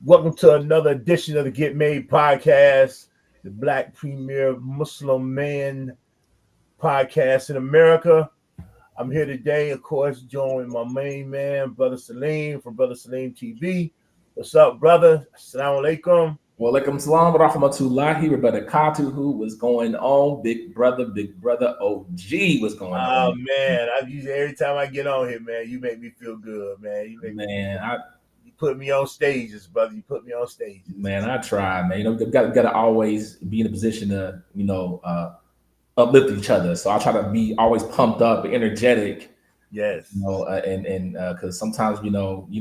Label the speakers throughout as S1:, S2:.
S1: Welcome to another edition of the Get Made podcast, the Black premier Muslim man podcast in America. I'm here today, of course, joined my main man, Brother Saleem from Brother Saleem TV. What's up, brother? Assalamu alaikum.
S2: Walaikum salam wa rahmatullahi wa barakatuhu. What's going on? Big brother OG, what's going
S1: Oh
S2: on?
S1: man, I usually every time I get on here, man, you make me feel good, man.
S2: Man,
S1: You put me on stages, brother. You put me on stages.
S2: I try, man. Got to always be in a position to, uplift each other. So I try to be always pumped up and energetic,
S1: Yes.
S2: and because sometimes, you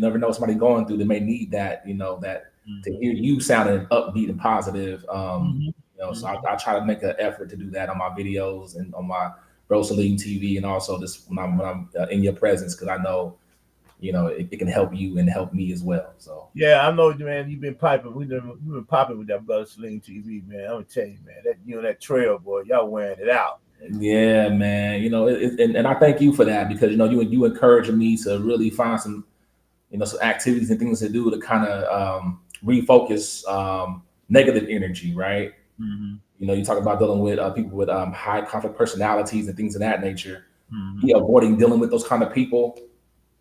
S2: never know what somebody going through. They may need that, that to hear you sounding upbeat and positive. So I try to make an effort to do that on my videos and on my Bro Saleem TV, and also just when I'm in your presence, because I know, it can help you and help me as well. So
S1: yeah, I know, man. You've been piping. You've been popping with that Brother Saleem TV, man. I'm gonna tell you, man. That trail, boy. Y'all wearing it out.
S2: yeah, man. And I thank you for that, because you encouraging me to really find some some activities and things to do to kind of refocus negative energy, right?
S1: Mm-hmm.
S2: You talk about dealing with people with high conflict personalities and things of that nature.
S1: Mm-hmm.
S2: Me avoiding dealing with those kind of people,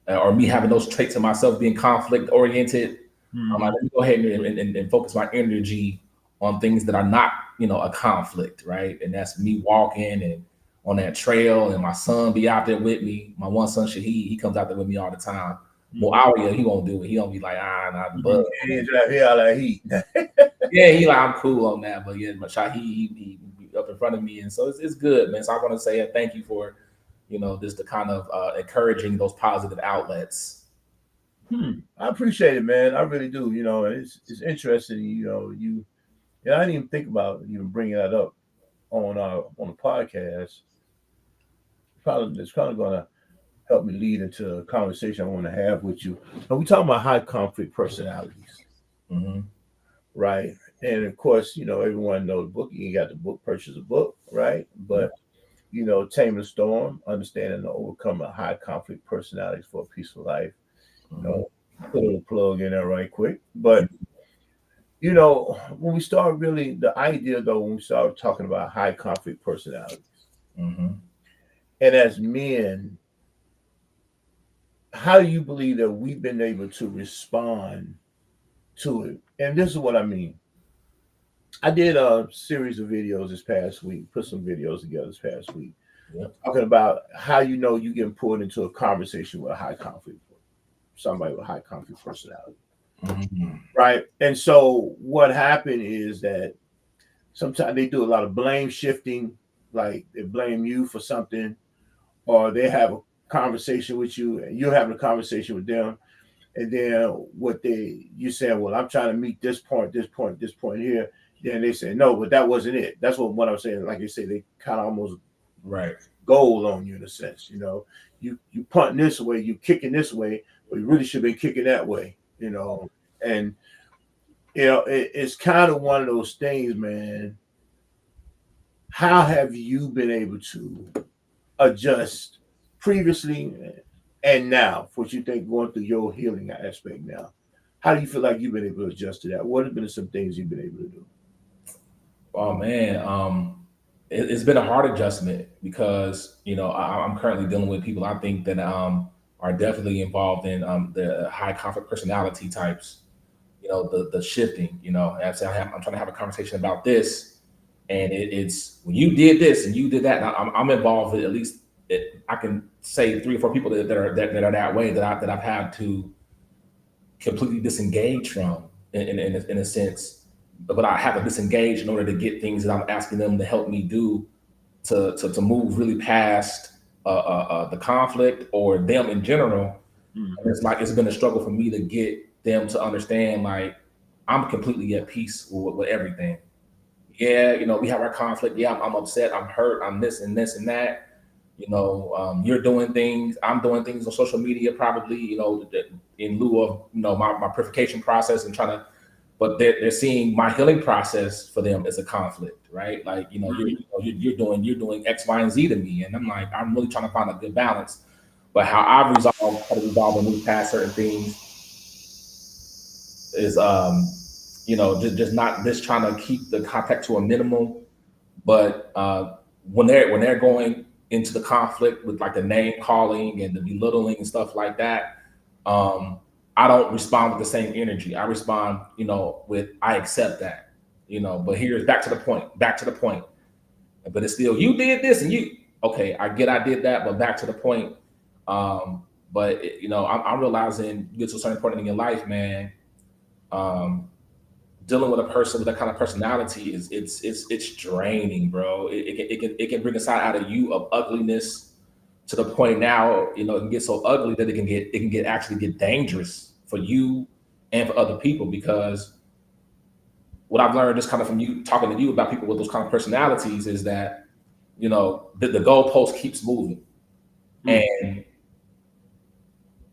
S2: or me having those traits of myself being conflict oriented.
S1: Mm-hmm.
S2: Let me go ahead and focus my energy on things that are not, a conflict, right? And that's me walking and on that trail, and my son be out there with me. My one son, he comes out there with me all the time. Muawiyah, he won't do it. He don't be like, not the bug.
S1: Heat.
S2: Yeah, he like, I'm cool on that, but yeah, he be up in front of me, and so it's good, man. So I want to say thank you for, just the kind of encouraging those positive outlets.
S1: I appreciate it, man. I really do. It's interesting. I didn't even think about even bringing that up on the podcast. It's probably gonna help me lead into a conversation I want to have with you. And we talking about high conflict personalities,
S2: Mm-hmm.
S1: right? And of course, everyone knows the book. You got the book, purchase a book, right? But Tame the Storm, understanding and overcome a high conflict personalities for a peaceful life. Put a little plug in there right quick. But when we start really the idea though, when we start talking about high conflict personalities,
S2: Mm-hmm.
S1: and as men, how do you believe that we've been able to respond to it? And this is what I mean. I did a series of videos this past week, put some videos together this past week,
S2: Yep.
S1: talking about how you getting pulled into a conversation with a high conflict, somebody with a high conflict personality.
S2: Mm-hmm.
S1: Right. And so what happened is that sometimes they do a lot of blame shifting, like they blame you for something, or they have a conversation with you and you're having a conversation with them. And then you saying, well, I'm trying to meet this point, this point, this point here. Then they say, no, but that wasn't it. That's what I'm saying. Like you say, they kind of almost
S2: Right.
S1: goal on you in a sense. You punting this way, you kicking this way, but you really should be kicking that way. And it's kind of one of those things, man. How have you been able to adjust previously and now? What you think going through your healing aspect now? How do you feel like you've been able to adjust to that? What have been some things you've been able to do?
S2: Oh man, it's been a hard adjustment, because I'm currently dealing with people I think that are definitely involved in the high conflict personality types. The shifting. I'm trying to have a conversation about this, and it's when you did this and you did that. And I'm involved with at least I can say 3 or 4 people that are that way that I've had to completely disengage from in a sense. But I have to disengage in order to get things that I'm asking them to help me do to move really past the conflict or them in general.
S1: Mm.
S2: And it's like it's been a struggle for me to get them to understand, like, I'm completely at peace with everything. Yeah, we have our conflict. Yeah, I'm upset. I'm hurt. I'm this and this and that. You're doing things. I'm doing things on social media, probably, in lieu of, my purification process and trying to, but they're seeing my healing process for them as a conflict, right? Like, you're doing X, Y, and Z to me. And I'm like, I'm really trying to find a good balance. But how to resolve and move past certain things is just not just trying to keep the contact to a minimum, but when they're going into the conflict with like the name calling and the belittling and stuff like that, um, I don't respond with the same energy. I respond, with I accept that, But here's back to the point. Back to the point. But it's still you did this and you. Okay, I get I did that, but back to the point. But I'm realizing you get to a certain point in your life, man. Um, Dealing with a person with that kind of personality it's draining, bro. It can bring a side out of you of ugliness to the point now, it can get so ugly that it can actually get dangerous for you and for other people because what I've learned just kind of from you talking to you about people with those kind of personalities is that the goalpost keeps moving,
S1: Mm.
S2: and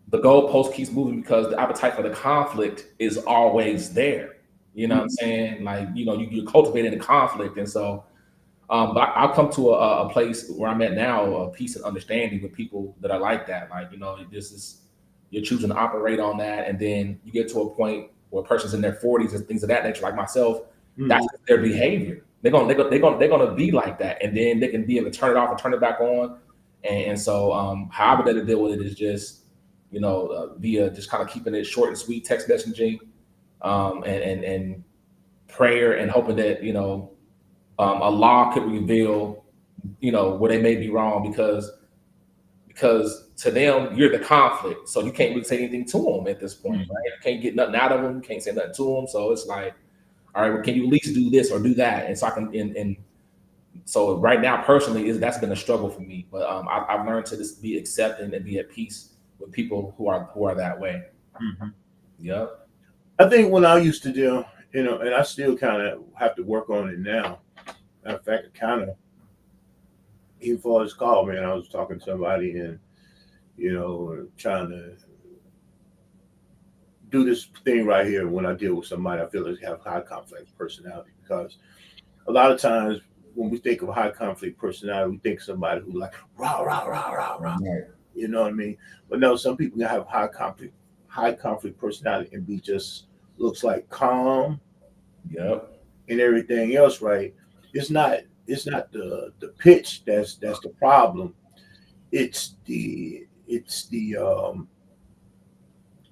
S2: the goalpost keeps moving because the appetite for the conflict is always there. You know what I'm saying? Like, you're cultivating the conflict. And so, but I'll come to a place where I'm at now, a peace and understanding with people that are like that. Like, this is, you're choosing to operate on that. And then you get to a point where a person's in their 40s and things of that nature, like myself,
S1: Mm.
S2: that's their behavior. They're gonna be like that. And then they can be able to turn it off and turn it back on. And so, however that to deal with it is just, via just kind of keeping it short and sweet text messaging, and prayer and hoping that Allah could reveal where they may be wrong because to them you're the conflict, so you can't really say anything to them at this point,
S1: Mm.
S2: right? You can't get nothing out of them, you can't say nothing to them, so it's like, all right, well, can you at least do this or do that? And so I can and so right now personally is that's been a struggle for me, but I've learned to just be accepting and be at peace with people who are that way.
S1: Mhm.
S2: Yep.
S1: I think when I used to do, and I still kind of have to work on it now. Matter of fact, I kind of, even before this call, man, I was talking to somebody and, trying to do this thing right here when I deal with somebody I feel like have high conflict personality. Because a lot of times when we think of high conflict personality, we think somebody who like rah, rah, rah, rah, rah.
S2: Right.
S1: You know what I mean? But no, some people can have high conflict personality and be just looks like calm
S2: Yep.
S1: and everything else, right? It's not the pitch that's the problem. It's the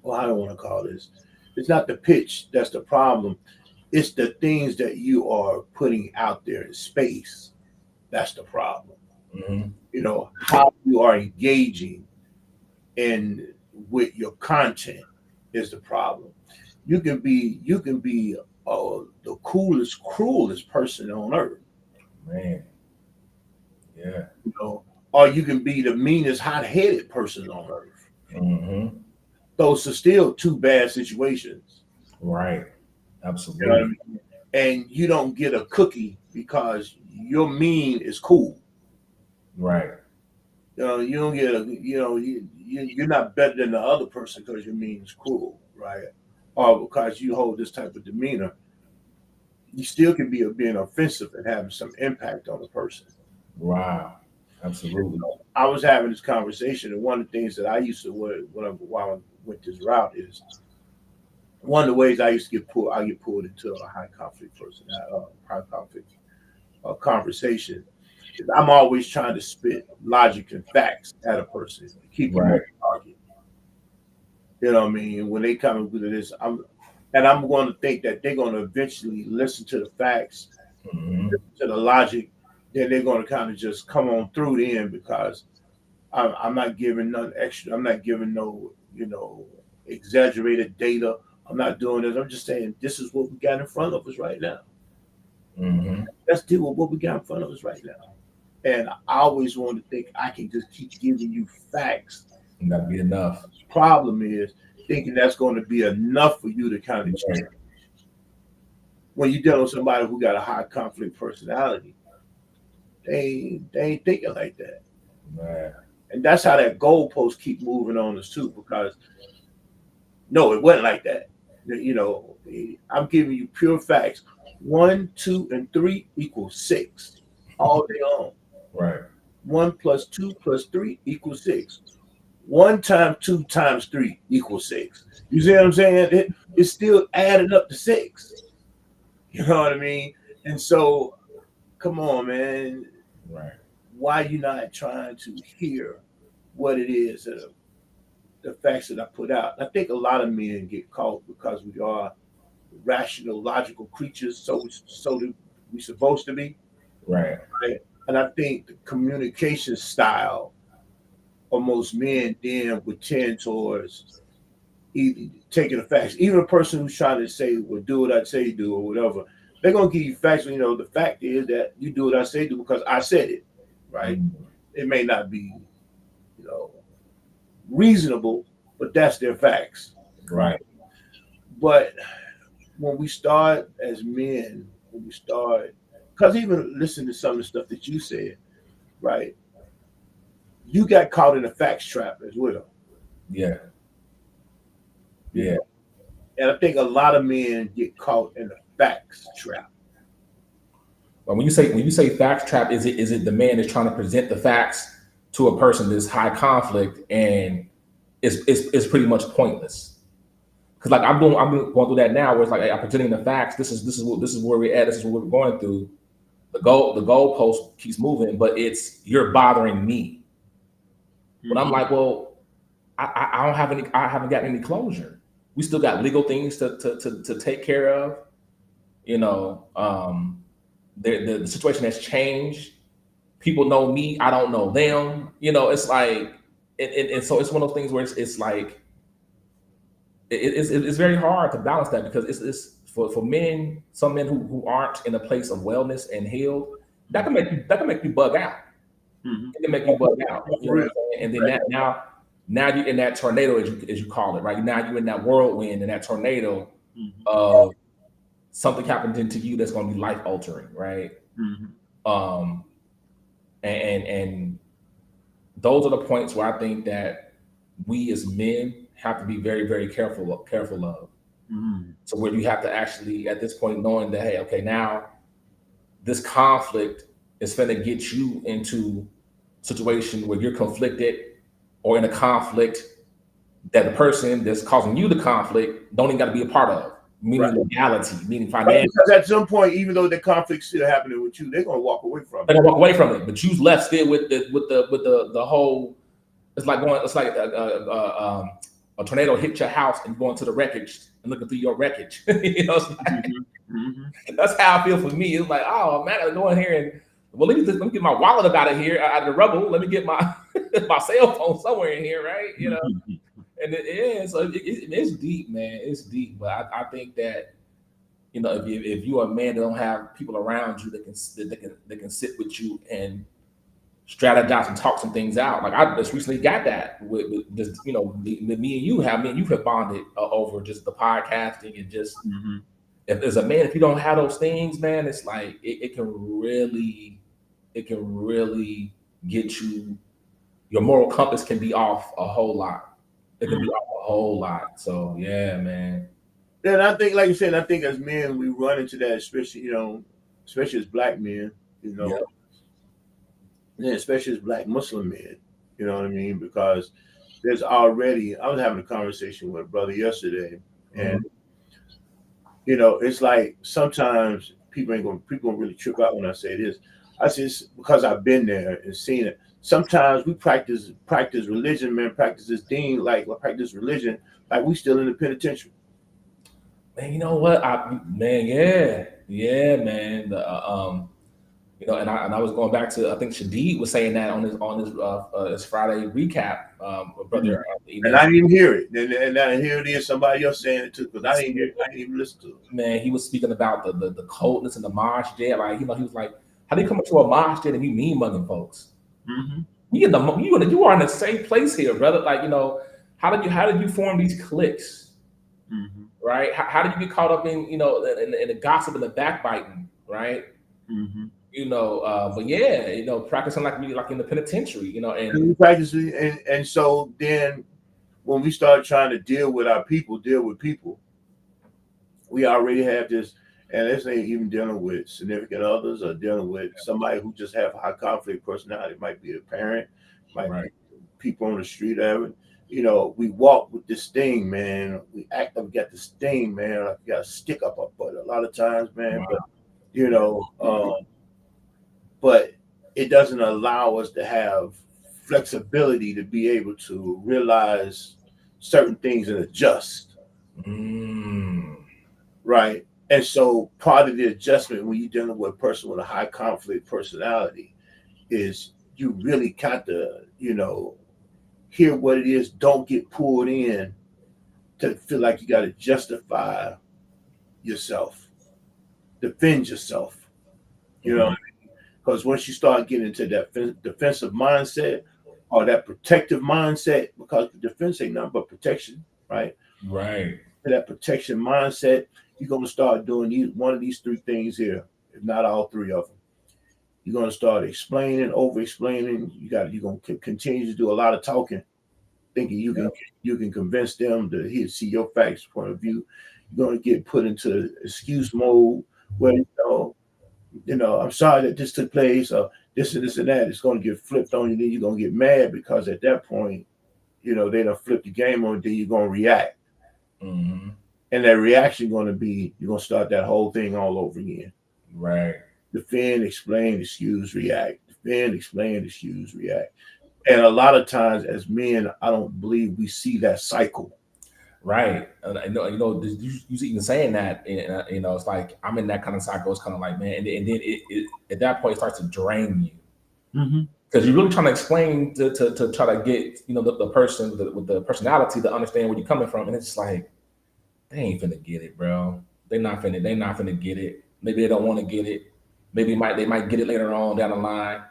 S1: well, I don't want to call this. It's not the pitch that's the problem. It's the things that you are putting out there in space. That's the problem.
S2: Hmm.
S1: How you are engaging in with your content is the problem. You can be the coolest, cruelest person on earth,
S2: Man. Yeah.
S1: or you can be the meanest, hot-headed person on earth.
S2: Hmm.
S1: Those are still two bad situations.
S2: Right.
S1: You know what I
S2: Absolutely.
S1: mean? And you don't get a cookie because your mean is cool.
S2: Right.
S1: You don't get you're not better than the other person because your mean is cruel, right? Or because you hold this type of demeanor. You still can be being offensive and having some impact on the person.
S2: Wow. Absolutely.
S1: I was having this conversation, and one of the things that I used to while I went this route is one of the ways I used to get pulled. I get pulled into a high conflict person, high conflict conversation. Is I'm always trying to spit logic and facts at a person to keep them on
S2: Right.
S1: target. You know what I mean? When they come into this, I'm going to think that they're going to eventually listen to the facts,
S2: Hmm.
S1: to the logic, then they're going to kind of just come on through the end because I'm not giving none extra. I'm not giving no, exaggerated data. I'm not doing this. I'm just saying this is what we got in front of us right now.
S2: Hmm.
S1: Let's deal with what we got in front of us right now. And I always want to think I can just keep giving you facts.
S2: That'd be enough.
S1: Problem is thinking that's going to be enough for you to kind of change.
S2: Right.
S1: When you deal with somebody who got a high conflict personality, they ain't thinking like that.
S2: Man.
S1: And that's how that goalpost keep moving on us too. Because no, it wasn't like that. I'm giving you pure facts. 1, 2, and 3 equals 6 all day long.
S2: Right.
S1: 1 plus 2 plus 3 equals 6. 1 times 2 times 3 equals 6. You see what I'm saying? It's still adding up to 6. You know what I mean? And so, come on, man.
S2: Right.
S1: Why you not trying to hear what it is the facts that I put out? I think a lot of men get caught because we are rational, logical creatures. So we supposed to be,
S2: Right.
S1: right? And I think the communication style of most men then would tend towards either taking the facts. Even a person who's trying to say, "Well, do what I say you do," or whatever, they're gonna give you facts. You know, the fact is that you do what I say do because I said it, right?
S2: Mm.
S1: It may not be, you know, reasonable, but that's their facts, right?
S2: Right.
S1: But when we start as men, when we start, because even listening to some of the stuff that you said, right, you got caught in a facts trap as well,
S2: Yeah.
S1: you
S2: Yeah.
S1: know. And I think a lot of men get caught in a facts trap.
S2: But when you say facts trap, is it the man that's trying to present the facts to a person that's high conflict and it's pretty much pointless? Because like I'm going through that now, where it's like, hey, I'm presenting the facts. This is where we're at. This is what we're going through. The goalpost keeps moving, but you're bothering me. But I'm
S1: Mm-hmm.
S2: like, well, I don't have any. I haven't gotten any closure. We still got legal things to take care of. You know, the situation has changed. People know me, I don't know them. It's like, and so it's one of those things where it's like it's very hard to balance that, because it's for men, some men who aren't in a place of wellness and healed, that can make you bug out.
S1: Mm-hmm.
S2: It can make you bug out.
S1: That's
S2: You know what I'm
S1: real.
S2: saying? And then now you're in that tornado, as you call it, right? Now you're in that whirlwind and that tornado
S1: Mm-hmm.
S2: of something happened to you that's going to be life altering, right?
S1: Mm-hmm.
S2: Um, and those are the points where I think that we as men have to be very, very careful of.
S1: Mm-hmm.
S2: So where you have to actually, at this point, knowing that, hey, okay, now this conflict is going to get you into a situation where you're conflicted, or in a conflict that the person that's causing you the conflict don't even got to be a part of,
S1: Right.
S2: meaning legality, meaning
S1: Right.
S2: financial.
S1: Because at some point, even though the conflict's still happening with you, they're gonna walk away from
S2: They're
S1: it.
S2: gonna walk away from it, but you left still with the whole. It's like a tornado hit your house and going to the wreckage and looking through your wreckage. It's like,
S1: Mm-hmm. Mm-hmm.
S2: that's how I feel for me. It's like, oh man, I gotta go in here and, well, let me get my wallet up out of here, out of the rubble. Let me get my my cell phone somewhere in here, right? And so it's deep, man. It's deep, but I think that, if you are a man that don't have people around you that can sit with you and strategize and talk some things out. Like, I just recently got that with just, me and you have bonded over just the podcasting, and just,
S1: Mm-hmm.
S2: if as a man, if you don't have those things, man, it's like it can really get you. Your moral compass can be off a whole lot. It can be off a whole lot. So yeah, man.
S1: And I think, like you said, I think as men we run into that, especially especially as black men, you
S2: Yeah.
S1: know, and especially as black Muslim men. You know what I mean? Because there's already. I was having a conversation with a brother yesterday, and
S2: Mhm.
S1: it's like sometimes people gonna really trip out when I say this. I say it's because I've been there and seen it. Sometimes we practice religion, man, practice this deen, like we practice religion, like we still in the penitentiary.
S2: Man, you know what? Man, yeah, yeah, man. And I was going back to, I think Shadid was saying that on his Friday recap,
S1: Mhm.
S2: brother.
S1: And I didn't even hear it. And here it is, somebody else saying it too, because I didn't even listen to it.
S2: Man, he was speaking about the coldness in the masjid. Like, he was like, how do you come into a masjid and you mean mugging folks?
S1: Mm-hmm.
S2: You are in the same place here, brother. Like, how did you form these cliques,
S1: Mm-hmm.
S2: right? How did you get caught up in the gossip and the backbiting, right?
S1: Mm-hmm.
S2: But yeah, practicing like we like in the penitentiary, and
S1: And we practice it, and so then when we start trying to deal with people, we already have this, and this ain't even dealing with significant others or dealing with somebody who just have high conflict personality. It might be a parent, might be
S2: right,
S1: people on the street, we walk with this thing, man. We act like we got this thing, man. Like we got a stick up our butt a lot of times, man. But
S2: Wow.
S1: you know, but it doesn't allow us to have flexibility to be able to realize certain things and adjust,
S2: Mm.
S1: right? And so part of the adjustment when you're dealing with a person with a high conflict personality is you really kind of, hear what it is, don't get pulled in to feel like you got to justify yourself, defend yourself, you know,
S2: Mhm.
S1: because once you start getting into that defensive mindset or that protective mindset, because defense ain't nothing but protection, right?
S2: Right.
S1: That protection mindset, you're going to start doing one of these three things here, if not all three of them. You're going to start explaining, over explaining. You're going to continue to do a lot of talking, thinking
S2: Yep.
S1: you can convince them to see your facts point of view. You're going to get put into excuse mode where I'm sorry that this took place, or this and this and that. It's going to get flipped on you. Then you're going to get mad because at that point, they don't flip the game on. Then you're going to react,
S2: Hmm.
S1: and that reaction going to be you're going to start that whole thing all over again.
S2: Right.
S1: Defend, explain, excuse, react. Defend, explain, excuse, react. And a lot of times, as men, I don't believe we see that cycle.
S2: Right. And you even saying that, and, it's like I'm in that kind of cycle. It's kind of like, man, and then it at that point it starts to drain you
S1: Mm-hmm.
S2: because you're really trying to explain to try to get the person with the personality to understand where you're coming from, and it's just like they ain't finna get it, bro. They not finna get it. Maybe they don't want to get it. Maybe they might get it later on down the line.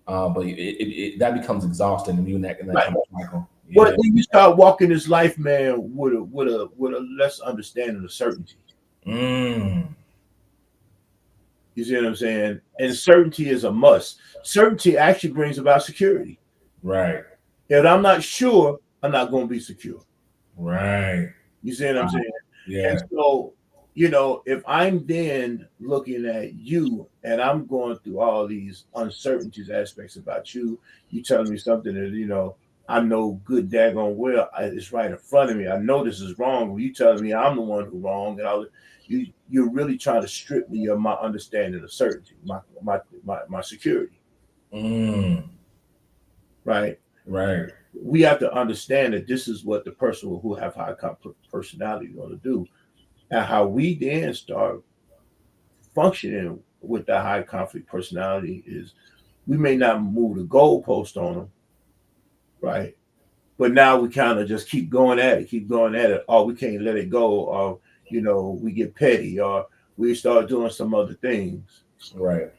S2: But that becomes exhausting and you in that
S1: Right.
S2: kind of cycle.
S1: But
S2: Yeah.
S1: then you start walking this life, man, with a less understanding of certainty.
S2: Mm.
S1: You see what I'm saying? And certainty is a must. Certainty actually brings about security.
S2: Right.
S1: If I'm not sure, I'm not going to be secure.
S2: Right.
S1: You see what I'm saying? And
S2: Yeah.
S1: so, if I'm then looking at you and I'm going through all these uncertainties aspects about you, you telling me something that, I know good daggone well it's right in front of me. I know this is wrong. Well, you telling me I'm the one who's wrong, and you're really trying to strip me of my understanding of certainty, my security,
S2: Mm.
S1: right?
S2: Right.
S1: We have to understand that this is what the person who have high conflict personality is going to do, and how we then start functioning with that high conflict personality is we may not move the goalpost on them, right? But now we kind of just keep going at it, keep going at it. Or we can't let it go, or we get petty, or we start doing some other things.
S2: Right.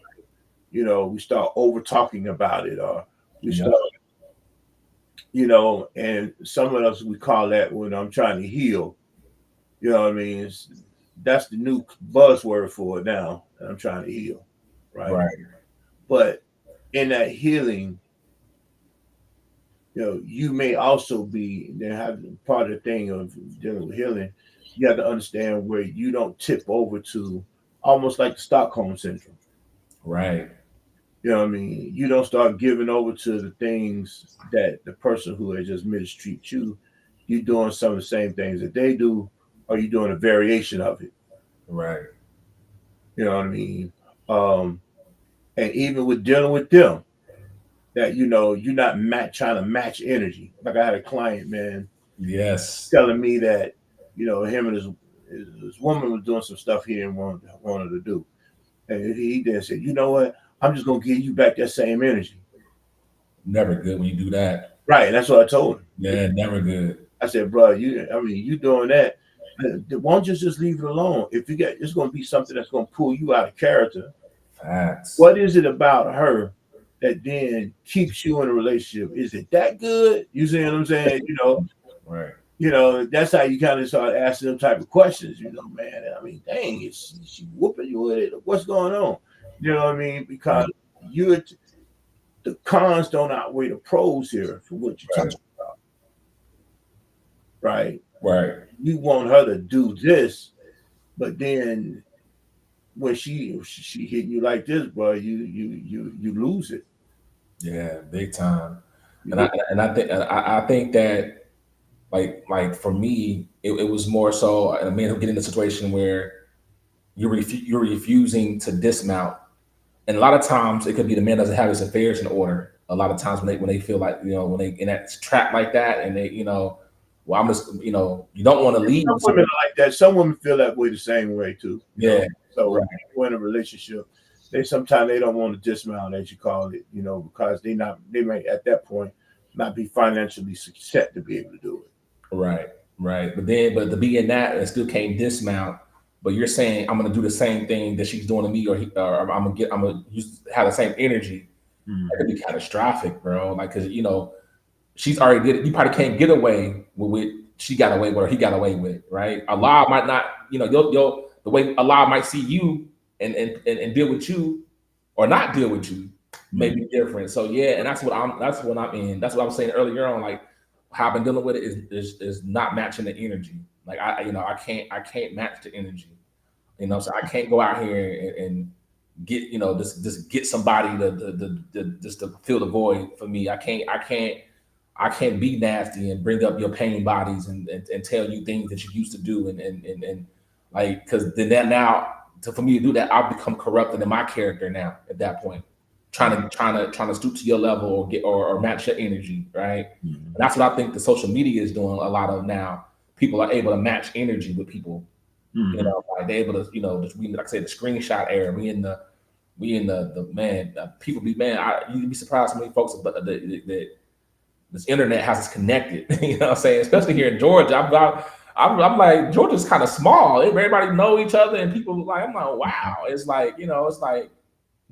S1: We start over talking about it, or we
S2: Yep.
S1: start, and some of us we call that when I'm trying to heal. You know what I mean? That's the new buzzword for it now. That I'm trying to heal, right?
S2: Right.
S1: But in that healing, you may also be then have part of the thing of dealing with healing. You have to understand where you don't tip over to almost like the Stockholm syndrome.
S2: Right.
S1: You know what I mean? You don't start giving over to the things that the person who has just mistreated you. You're doing some of the same things that they do, or you're doing a variation of it.
S2: Right.
S1: You know what I mean? Um, and even with dealing with them, that you're not trying to match energy. Like I had a client, man,
S2: Yes.
S1: telling me that him and his woman was doing some stuff he didn't want her to do, and he then said, "You know what? I'm just gonna give you back that same energy."
S2: Never good when you do that.
S1: Right, and that's what I told him.
S2: Yeah. Never good.
S1: I said, "Bro, you doing that? Why don't you just leave it alone? If you it's gonna be something that's gonna pull you out of character.
S2: Facts.
S1: What is it about her that then keeps you in a relationship? Is it that good? You see what I'm saying?
S2: Right.
S1: That's how you kind of start asking them type of questions. Man, I mean, dang, is she whooping you with it? What's going on? You know what I mean? Because
S2: Right.
S1: the cons don't outweigh the pros here for what you're
S2: Right.
S1: talking about, right?
S2: Right.
S1: You want her to do this, but then when she hitting you like this, bro, you lose it.
S2: Yeah. Big time. I think that like for me, it was more so a man who get in a situation where you're refusing to dismount, and a lot of times it could be the man doesn't have his affairs in order. A lot of times when they feel like when they in that trap like that, and they well I'm just you don't want to leave.
S1: Some women are like that. Some women feel that way the same way too.
S2: Yeah,
S1: So
S2: right,
S1: when in a relationship, they sometimes they don't want to dismount, as you call it, because they may at that point not be financially set to be able to do it.
S2: right, right. But to be in that and still can't dismount. But you're saying I'm gonna do the same thing that she's doing to me, or I'm gonna have the same energy. That could be catastrophic, bro. Like, cause she's already did it. You probably can't get away with she got away with or he got away with, right? Allah might not, the way Allah might see you and deal with you or not deal with you may be different. So yeah, and that's what I was saying earlier on, like how I've been dealing with it is not matching the energy. Like I can't match the energy. So I can't go out here and get just get somebody to just to fill the void for me. I can't be nasty and bring up your pain bodies and tell you things that you used to do and like because then that now for me to do that I'll become corrupted in my character now at that point trying to stoop to your level or get or match your energy, right? And that's what I think the social media is doing a lot of now. People are able to match energy with people. Like they're able to just like I say the screenshot era. We in the man. People be man. You'd be surprised how many folks that this internet has us connected. You know what I'm saying? Especially here in Georgia. I'm like Georgia's kind of small. Everybody know each other, and people like I'm like wow. It's like it's like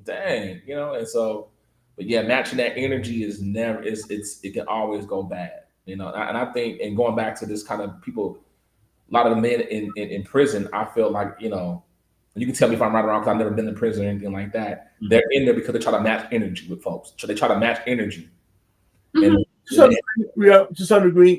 S2: dang, And so, but yeah, matching that energy is never. It can always go bad. And I think and going back to this kind of people, a lot of the men in prison, I feel like you can tell me if I'm right or wrong because I've never been in prison or anything like that. They're in there because they try to match energy with folks. So they try to match energy. And
S1: To some degree,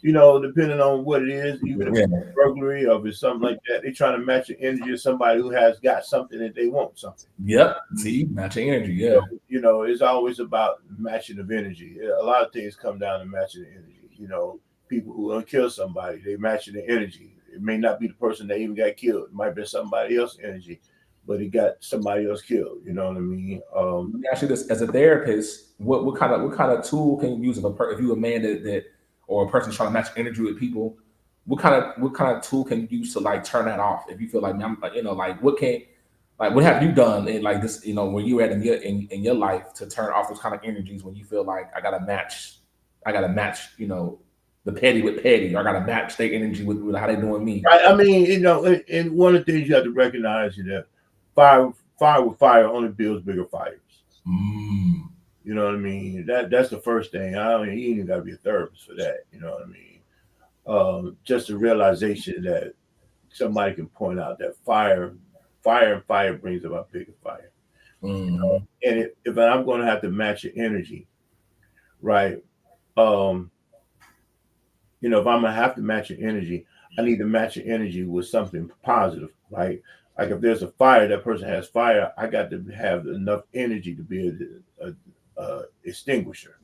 S1: depending on what it is, even if it's burglary or if it's something like that, they're trying to match the energy of somebody who has got something that they want something.
S2: Yep. See, matching energy. Yeah.
S1: It's always about matching of energy. A lot of things come down to matching the energy. People who want to kill somebody, they matching the energy. It may not be the person that even got killed. It might be somebody else's energy, but it got somebody else killed. You know what I mean?
S2: Let me ask you this: as a therapist, what kind of tool can you use if you a man that or a person trying to match energy with people? What kind of tool can you use to like turn that off? If you feel like I'm like what have you done in like this where you at in your life to turn off those kind of energies when you feel like I gotta match the petty with petty, or I gotta match their energy with how they doing me.
S1: Right. I mean, and one of the things you have to recognize is that fire with fire only builds bigger fires. You know what I mean? That's the first thing. You ain't even got to be a therapist for that. You know what I mean? Just the realization that somebody can point out that fire brings about bigger fire. And if I'm going to have to match your energy, right? If I'm gonna have to match your energy, I need to match your energy with something positive, right? Like if there's a fire, that person has fire, I got to have enough energy to be a extinguisher.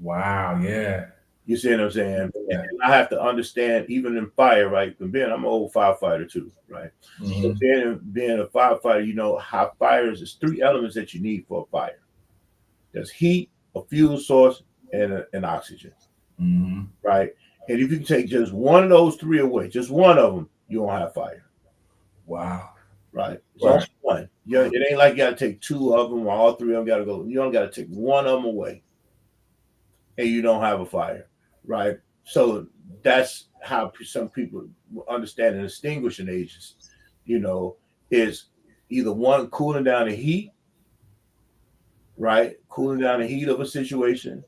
S2: Wow, yeah.
S1: You see what I'm saying?
S2: Yeah.
S1: And I have to understand, even in fire, right? I'm an old firefighter too, right? So being a firefighter, how fires is 3 elements that you need for a fire. There's heat, a fuel source, and an oxygen, right? And if you can take just one of those 3 away, just one of them, you won't have fire.
S2: Wow.
S1: Right. So right. One. It ain't like you got to take 2 of them or all 3 of them got to go. You only got to take one of them away and you don't have a fire. Right. So that's how some people understand and extinguishing agents, is either one, cooling down the heat, right? Cooling down the heat of a situation,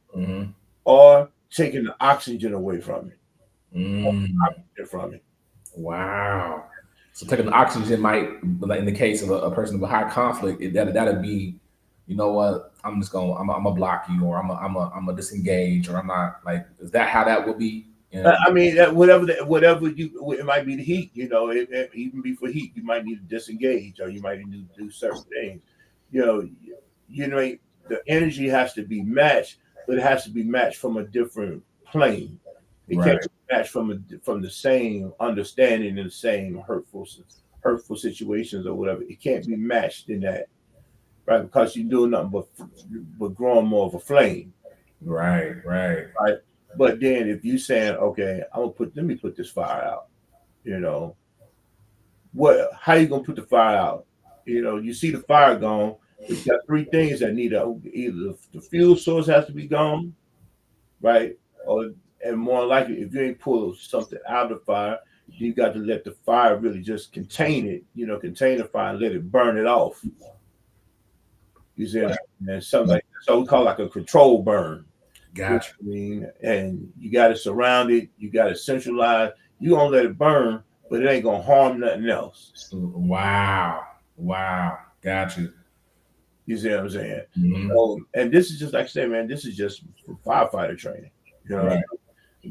S1: or taking the oxygen away from it.
S2: Wow. So taking the oxygen might, in the case of a person with high conflict, that'd be, you know what? I'm gonna block you, or I'm a disengage, or I'm not like. Is that how that would be?
S1: I mean, whatever it might be the heat. It even be for heat, you might need to disengage, or you might need to do certain things. The energy has to be matched. but it has to be matched from a different plane. It can't
S2: Right.
S1: be matched from the same understanding and the same hurtful situations or whatever. It can't be matched in that, right? Because you're doing nothing but growing more of a flame,
S2: Right. Right.
S1: right? But then if you saying, okay, let me put this fire out, you know, how you gonna put the fire out? You know, you see the fire gone, but you got three things that need either the fuel source has to be gone, right? Or and more likely, if you ain't pull something out of the fire, you got to let the fire really just contain it, contain the fire and let it burn it off. You see,
S2: Right.
S1: and something like that. So we call it like a control burn. You know
S2: Gotcha.
S1: what I mean? And you got to surround it, you got to centralize. You gonna let it burn, but it ain't gonna harm nothing else.
S2: Wow. Wow. Gotcha.
S1: You see what I'm saying?
S2: Hmm.
S1: So, and this is just like I say, man, this is just for firefighter training. You know,
S2: Right.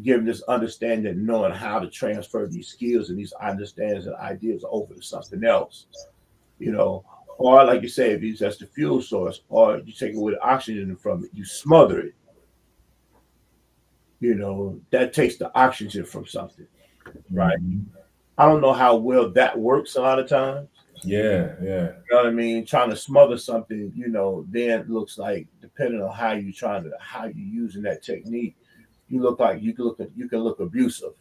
S1: giving this understanding, knowing how to transfer these skills and these understandings and ideas over to something else. You know, or like you say, if that's the fuel source, or you take away the oxygen from it, you smother it. That takes the oxygen from something, right?
S2: Hmm.
S1: I don't know how well that works a lot of times.
S2: Yeah. Yeah.
S1: You know what I mean? Trying to smother something, then it looks like depending on how you using that technique, you can look abusive.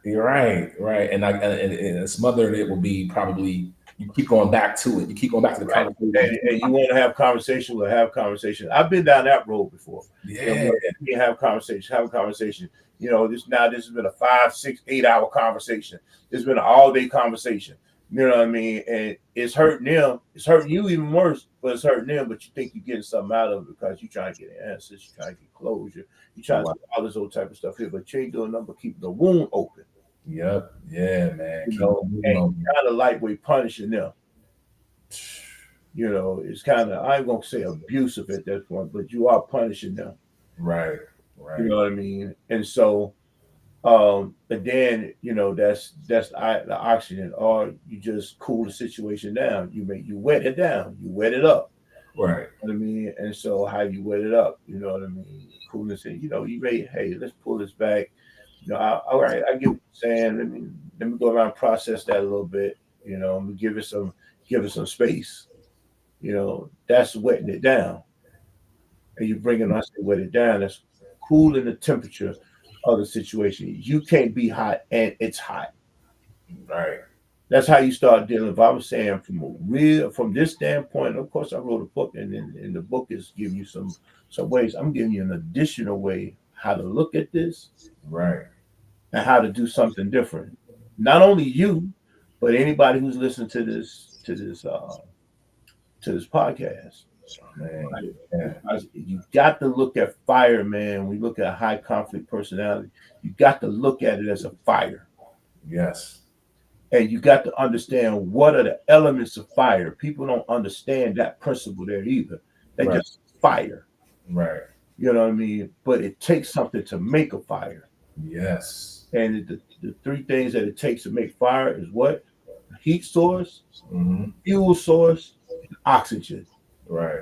S2: You're right. Right. And smothered it will be probably you keep going back to it. You keep going back to the
S1: Right.
S2: conversation.
S1: And you want to have conversation, we'll have conversation. I've been down that road before.
S2: Yeah.
S1: We have have a conversation. This has been a 5, 6, 8 hour conversation. This has been an all day conversation. You know what I mean? And it's hurting them. It's hurting you even worse, but it's hurting them. But you think you're getting something out of it because you're trying to get answers, you're trying to get closure, you're trying to
S2: Wow.
S1: do all this old type of stuff here, but you ain't doing nothing but keeping the wound open,
S2: Yep. Yeah, man. Keep moving
S1: and
S2: on.
S1: kind of lightweight punishing them. It's kind of, I'm going to say abusive at that point, but you are punishing them.
S2: Right.
S1: You
S2: Right.
S1: know what I mean? And so, but then, the oxygen, or you just cool the situation down. You wet it down, you wet it up.
S2: Right.
S1: You know what I mean? And so, how you wet it up? You know what I mean? Coolness, and you may, hey, let's pull this back. All right, I get what you're saying. Let me go around and process that a little bit. Let me give it some space. That's wetting it down. And you bring it, I say wet it down. That's cooling the temperature of the situation. You can't be hot and it's hot.
S2: Right.
S1: That's how you start dealing. If I was saying from this standpoint, of course I wrote a book, and the book is giving you some ways. I'm giving you an additional way how to look at this
S2: Right.
S1: and how to do something different. Not only you, but anybody who's listening to this podcast.
S2: Man.
S1: Right?
S2: Yeah.
S1: Because you got to look at fire, man. We look at high conflict personality. You got to look at it as a fire.
S2: Yes.
S1: And you got to understand what are the elements of fire. People don't understand that principle there either. They
S2: Right.
S1: just fire.
S2: Right.
S1: You know what I mean? But it takes something to make a fire.
S2: Yes.
S1: And the three things that it takes to make fire is what? Heat source,
S2: Hmm.
S1: fuel source, and oxygen.
S2: Right.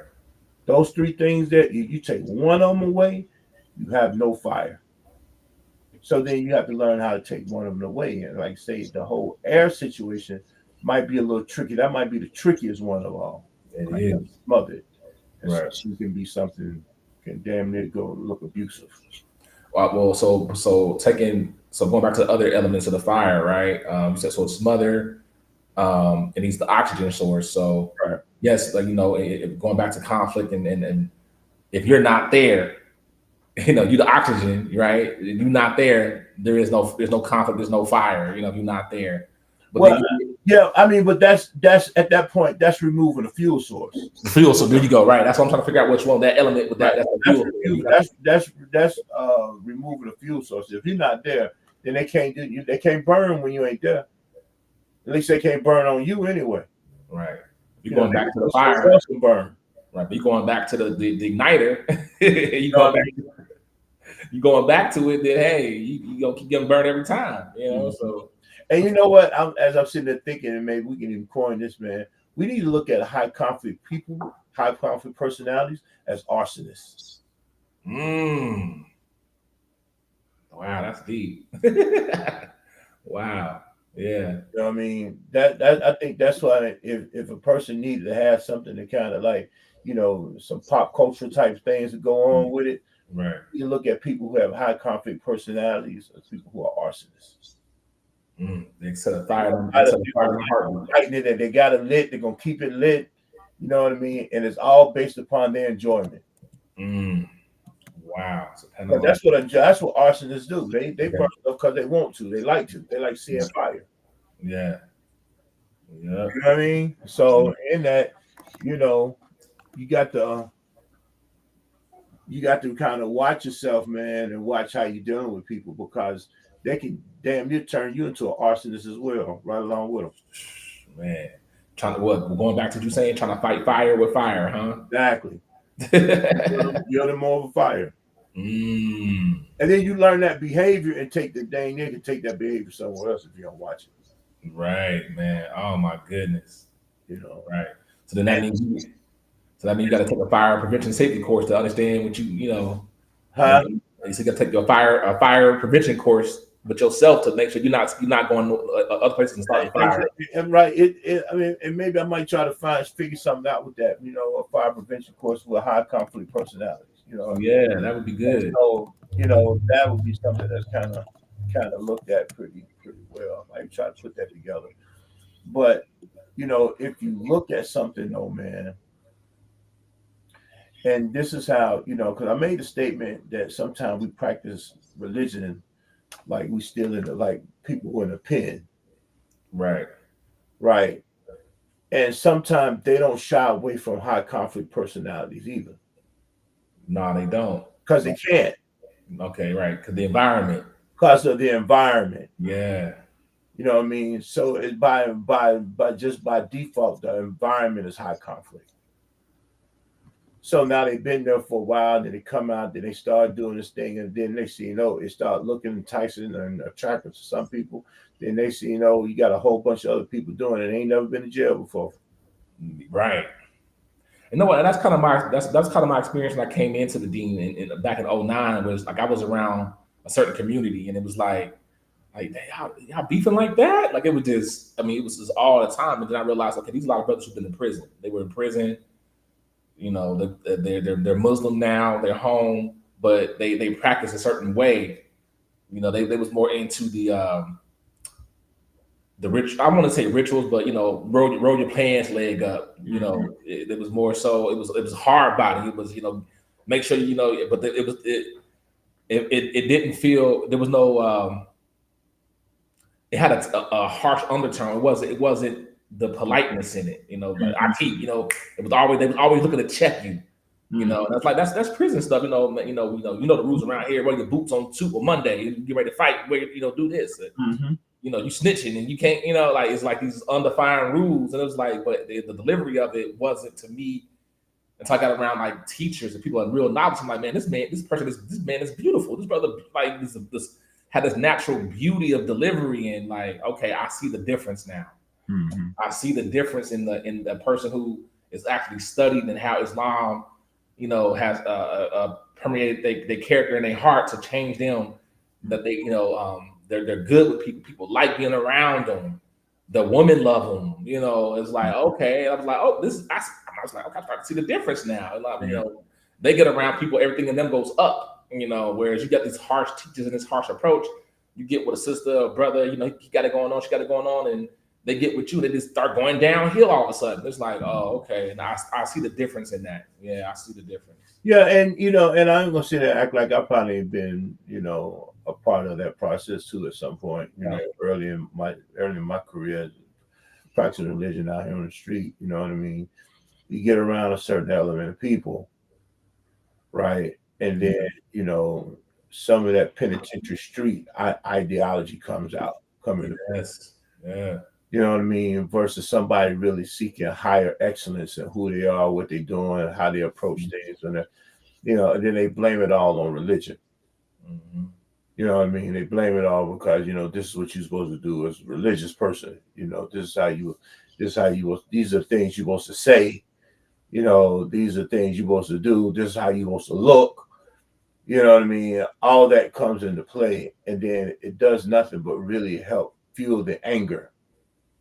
S1: Those three things that you take one of them away, you have no fire. So then you have to learn how to take one of them away. And like say the whole air situation might be a little tricky. That might be the trickiest one of all.
S2: It
S1: Like
S2: is.
S1: smothered. And so
S2: Right.
S1: it can be something can damn near go look abusive.
S2: Well, so going back to the other elements of the fire, right? You said so it's smother, it needs the oxygen source. So
S1: Right.
S2: yes, like going back to conflict, and if you're not there, you the oxygen, right? If you're not there, there's no conflict, there's no fire. If you're not there, but
S1: Well,
S2: then you,
S1: yeah, I mean, but that's at that point, that's removing the fuel source.
S2: the fuel. So there you go, right? That's what I'm trying to figure out which one that element with
S1: Right.
S2: that's the
S1: That's
S2: fuel.
S1: removing the fuel source. If you're not there, then they can't do you. They can't burn when you ain't there. At least they can't burn on you anyway.
S2: Right. You're
S1: You know,
S2: going back to the
S1: someone
S2: fire,
S1: else can burn.
S2: right? But you're going back to the igniter.
S1: You
S2: you
S1: know
S2: going
S1: what I
S2: back. You going back to it. Then hey, you gonna keep getting burned every time.
S1: mean?
S2: So
S1: And you know what? As I'm sitting there thinking, and maybe we can even coin this, man. We need to look at high conflict people, high conflict personalities as arsonists.
S2: Mm. Wow, that's deep. Wow. Yeah.
S1: You know what I mean? That I think that's why if a person needed to have something to kind of like, some pop culture type things that go on with it,
S2: Right.
S1: you look at people who have high conflict personalities as people who are arsonists.
S2: They set a
S1: You
S2: fire.
S1: know,
S2: They set a fire in the heart.
S1: lighting it and they got it lit, they're gonna keep it lit, you know what I mean? And it's all based upon their enjoyment.
S2: Mm. Wow. So kind of
S1: But
S2: like
S1: that's what arsonists do. They
S2: okay.
S1: burn stuff because they want to. They like to. They like seeing fire.
S2: Yeah. Yeah.
S1: You know what I mean? So in that, you know, you got to kind of watch yourself, man, and watch how you're dealing with people because they can damn near turn you into an arsonist as well, right along with them.
S2: Man. Trying to what? Going back to what you saying, trying to fight fire with fire, huh?
S1: Exactly. You're the more of a fire.
S2: Mm.
S1: And then you learn that behavior and take the dang near can take that behavior somewhere else if you don't watch it.
S2: Right, man. Oh my goodness.
S1: You know.
S2: Right. So then that means you got to take a fire prevention safety course to understand what
S1: Huh?
S2: So you got to take a fire prevention course with yourself to make sure you're not going other places and starting fire.
S1: And right. I mean, and maybe I might try to figure something out with that. A fire prevention course with high conflict personalities.
S2: Yeah, that would be good.
S1: So that would be something that's kind of looked at pretty well. I might try to put that together. But if you look at something though, man, and this is how because I made a statement that sometimes we practice religion like we still in the like people who are in a pen,
S2: Right.
S1: right? And sometimes they don't shy away from high conflict personalities either
S2: No, they don't.
S1: because they can't
S2: Okay, right. Because the environment.
S1: because of the environment.
S2: Yeah.
S1: You know what I mean? So it's just by default, the environment is high conflict. So now they've been there for a while, then they come out, then they start doing this thing, and then they see, it start looking enticing and attractive to some people. Then they see, you got a whole bunch of other people doing it. They ain't never been to jail before.
S2: Right. You know what? That's kind of my experience when I came into the dean back in '09. Was like I was around a certain community, and it was like y'all beefing like that. Like it was just, I mean, it was just all the time. And then I realized, okay, these are a lot of brothers who've been in prison. They were in prison. They're Muslim now. They're home, but they practice a certain way. They was more into the rich. I want to say rituals, but roll your pants leg up. It was more so. It was hard body. It was make sure but it didn't feel there was no. It had a harsh undertone. It wasn't the politeness in it. But I keep it was always they was always looking to check you. That's like that's prison stuff. You know the rules around here. Wear your boots on Monday. You get ready to fight. Where do this.
S1: Mm-hmm.
S2: You snitching and you can't. Like it's like these undefined rules. And it was like, but the delivery of it wasn't to me. Until I got around like teachers and people in real knowledge. I'm like, man, this man is beautiful. This brother like this had this natural beauty of delivery and like, okay, I see the difference now.
S1: Mm-hmm.
S2: I see the difference in the person who is actually studied and how Islam, has permeated their character and their heart to change them. That they, they're good with people. People like being around them. The women love them. It's like okay. I was like, oh, I was like, okay, I start to see the difference now. And like, they get around people, everything in them goes up. Whereas you got these harsh teachers and this harsh approach. You get with a sister or brother, he got it going on, she got it going on, and they get with you, they just start going downhill all of a sudden. It's like, oh, okay. And I see the difference in that. Yeah, I see the difference.
S1: Yeah, and and I'm gonna sit there and act like I've probably been, a part of that process too at some point, early in my career practicing religion out here on the street, you know what I mean? You get around a certain element of people, right? And then, some of that penitentiary street ideology coming.
S2: Yes. Yeah.
S1: You know what I mean? Versus somebody really seeking higher excellence in who they are, what they're doing, how they approach things, and and then they blame it all on religion.
S2: Mm-hmm.
S1: You know what I mean? They blame it all because this is what you're supposed to do as a religious person. These are things you're supposed to say. These are things you're supposed to do. This is how you're supposed to look. You know what I mean? All that comes into play, and then it does nothing but really help fuel the anger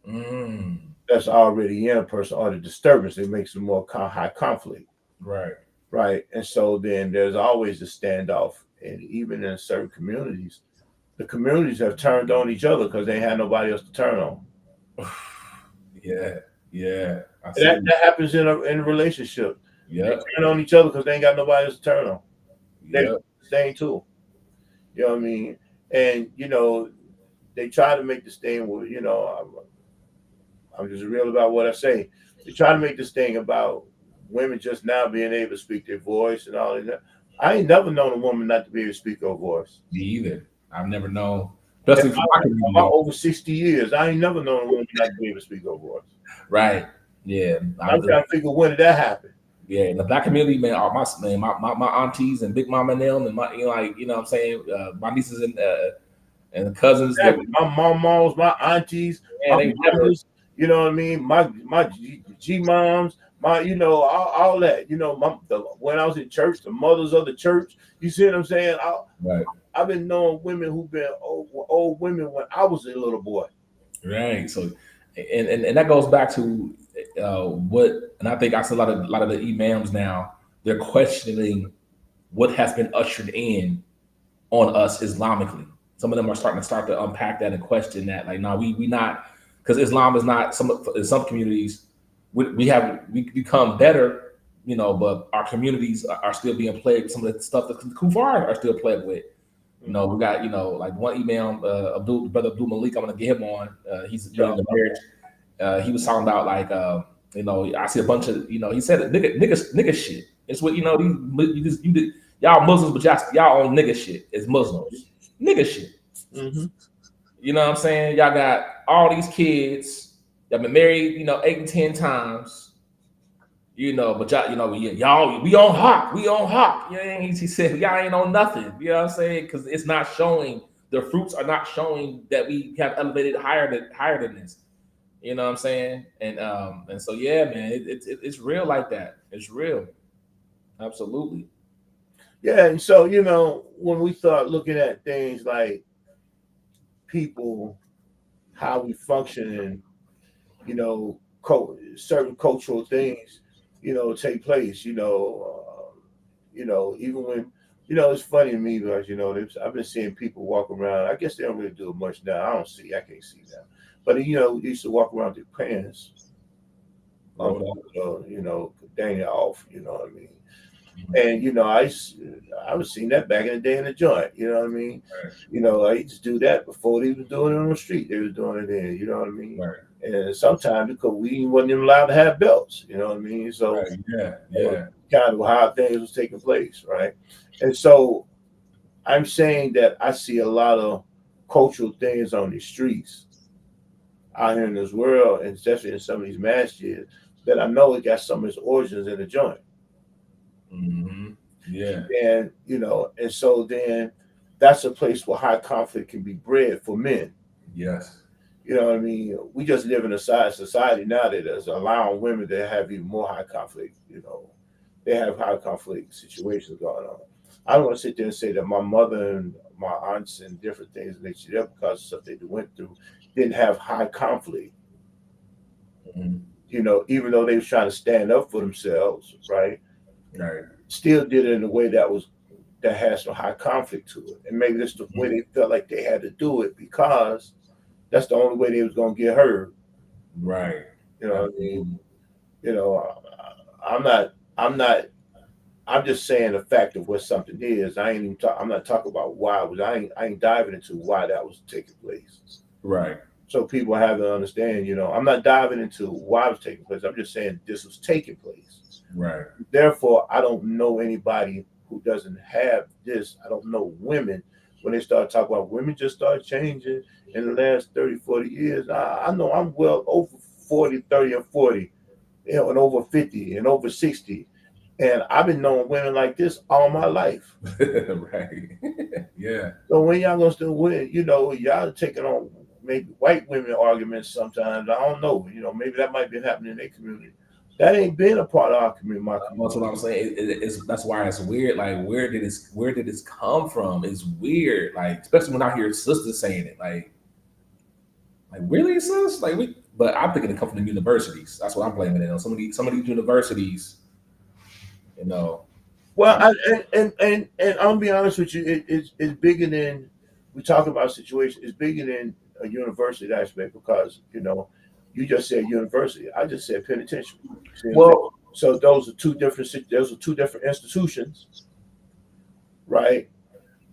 S2: Mm,
S1: that's already in a person, or the disturbance. It makes it more high conflict,
S2: right.
S1: right? And so then there's always a standoff, and even in certain communities, the communities have turned on each other because they had nobody else to turn on.
S2: Yeah, yeah. I
S1: And
S2: see.
S1: that happens in a relationship. They
S2: Yep,
S1: turn on each other because they ain't got nobody else to turn on. They
S2: yep.
S1: staying too. You know what I mean? And they try to make this thing where I'm just real about what I say. They try to make this thing about women just now being able to speak their voice and all of that. I ain't never known a woman not to be able to speak her voice.
S2: Me either. I've never known,
S1: In
S2: especially for my
S1: my
S2: community.
S1: over 60 years, I ain't never known a woman not to be able to speak her voice.
S2: Right. Yeah.
S1: I'm trying to figure when did that happen.
S2: Yeah, in the black community, man, all my man, my aunties and big mama and them, and my like what I'm saying, my nieces and the cousins, they
S1: Exactly. My moms, my aunties,
S2: man,
S1: my
S2: they never
S1: mamas, you know what I mean? My G moms, my all that. When I was in church, the mothers of the church. You see what I'm saying?
S2: right,
S1: I've been knowing women who've been old women when I was a little boy.
S2: right. So, and that goes back to what, and I think I see a lot of the imams now. They're questioning what has been ushered in on us Islamically. Some of them are starting to unpack that and question that. Like, no, we not, because Islam is not some in some communities. We become better, but our communities are still being plagued with some of the stuff that the Kufar are still plagued with. We got like one imam, brother Abdul Malik. I'm gonna get him on. He's really
S1: Yeah.
S2: in the marriage. He was talking about like I see a bunch of he said nigga shit. It's what y'all Muslims, but y'all on nigga shit as Muslims. Nigga shit.
S1: Mm-hmm.
S2: You know what I'm saying? Y'all got all these kids. Y'all been married, 8 and 10 times. But y'all, we on hawk. We on hawk. He said, y'all ain't on nothing. You know what I'm saying? Because it's not showing, the fruits are not showing that we have elevated higher than this. You know what I'm saying? And so yeah, man, it's real like that. It's real. Absolutely.
S1: Yeah, and so when we start looking at things like people, how we function, and certain cultural things, take place. Even when it's funny to me because I've been seeing people walk around. I guess they don't really do it much now. I can't see now, but they used to walk around with their pants
S2: Rolled up.
S1: dang it off. You know what I mean? And I was seeing that back in the day in the joint. You know what I mean? I used to do that before they was doing it on the street. They was doing it there. You know what I mean?
S2: Right.
S1: And sometimes because we wasn't even allowed to have belts. You know what I mean? So
S2: Right. Yeah.
S1: that was
S2: Yeah.
S1: kind of how things was taking place, right? And so I'm saying that I see a lot of cultural things on the streets out here in this world, and especially in some of these masjids, that I know it got some of its origins in the joint.
S2: Hmm. Yeah.
S1: And so then that's a place where high conflict can be bred for men.
S2: Yes.
S1: You know what I mean? We just live in a society now that is allowing women to have even more high conflict. They have high conflict situations going on. I don't want to sit there and say that my mother and my aunts and different things that she did because of stuff they went through didn't have high conflict.
S2: Mhm.
S1: Even though they was trying to stand up for themselves, right?
S2: Right.
S1: Still did it in a way that has some high conflict to it. And maybe that's the way they felt like they had to do it because that's the only way they was gonna get heard.
S2: Right.
S1: You know what I mean?
S2: Absolutely.
S1: You know, I'm not. I'm not. I'm just saying the fact of what something is. I ain't even. I'm not talking about why it was. I ain't diving into why that was taking place.
S2: Right.
S1: So people have to understand. I'm not diving into why it was taking place. I'm just saying this was taking place.
S2: Right.
S1: Therefore, I don't know anybody who doesn't have this. I don't know women when they start talking about women just start changing in the last 30, 40 years. I know I'm well over 40, 30, and 40, and over 50 and over 60. And I've been knowing women like this all my life.
S2: Right. Yeah.
S1: So when y'all gonna still win, y'all taking on maybe white women arguments sometimes. I don't know. Maybe that might be happening in their community. That ain't been a part of our community, my
S2: That's
S1: community.
S2: what I'm saying. That's why it's weird. Like, where did this come from? It's weird. Like, especially when I hear sisters saying it. Like really, sis? Like we. But I'm thinking it come from the universities. That's what I'm blaming it on. Some of these universities, you know.
S1: Well, and I'll be honest with you, it's bigger than we talk about situation. It's bigger than a university aspect because you just said university. I just said penitentiary. See what I'm saying?
S2: Well,
S1: So those are two different. Those are two different institutions, right?